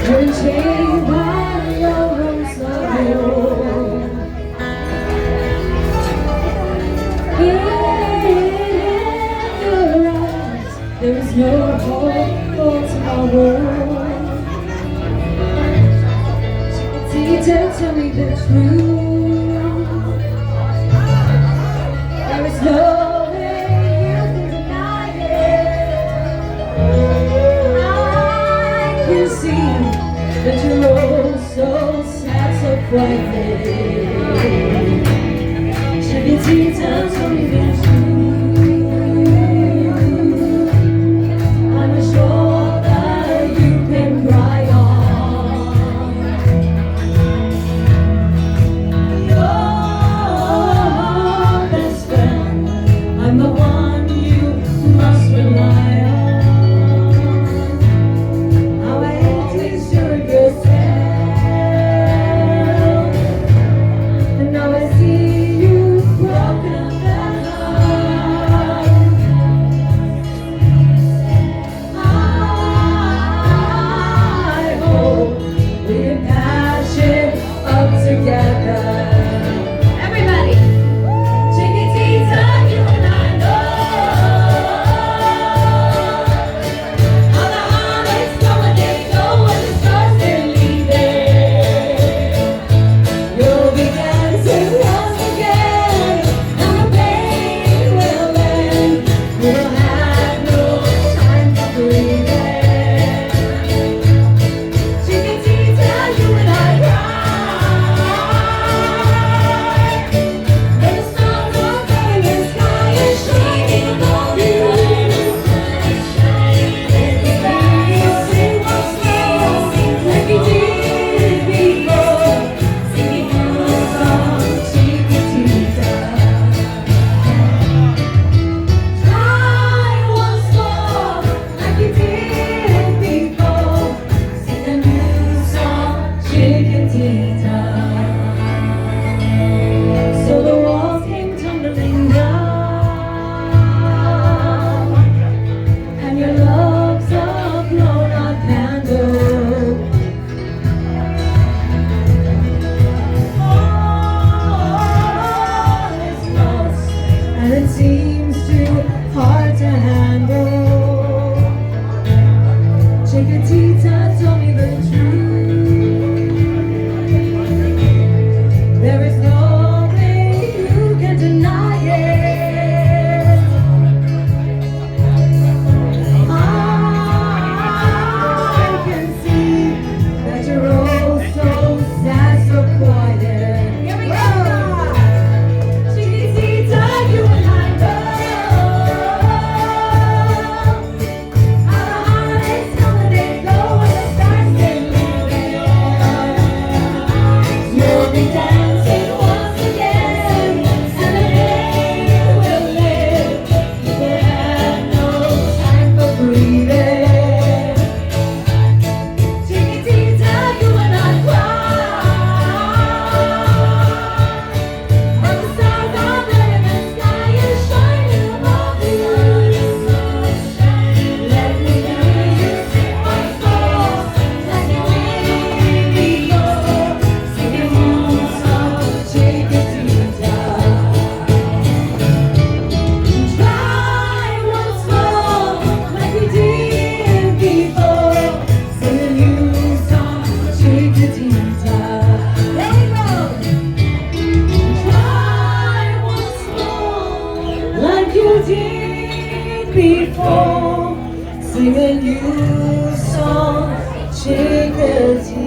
Unchained by your own sorrow. In your eyes, there is no hope for tomorrow. Teacher, tell me the truth. There is no way you can deny it. I can see that you're all so sad, so quiet. Teacher, tell me the truth. I'm a shoulder you can cry on. Your best friend, I'm the one you must rely on. How I hate to sure yourself, and now I see you've broken that heart. I hope we can patch it up together. Everybody, Chiquitita, you and I know how the heartaches come when they go, when the stars they're leaving. You'll be dancing once again, and the pain will end. We'll have no time for breathing. Chiquitita, you and I cry. When the stars are burning, the sky is shining above you. We'll sing once more, like we did before, singing your song, Chiquitita. Try once more, like you did before, sing a new song, Chiquitita. So the walls came tumbling down, and your love's a blown-out candle. All is lost, and it seems too hard to handle. Chiquitita, tell me the truth. There is no way you can deny it. I can see that you're all so sad, so quiet. Here we go. Chiquitita, you and I know how the heartaches come and they go, when the stars they leave. You'll be dancing once again, and the day will live. We'll have no time for breathing. Chiquitita, you and I cry. When the stars are burning, the sky is shining above you. Let me hear you sing once more, like you did before, singing your song, Chiquitita. Try once more, like you did before, sing a new song, Chiquitita. There we go. Try once more, like you did before, sing a new song, Chiquitita.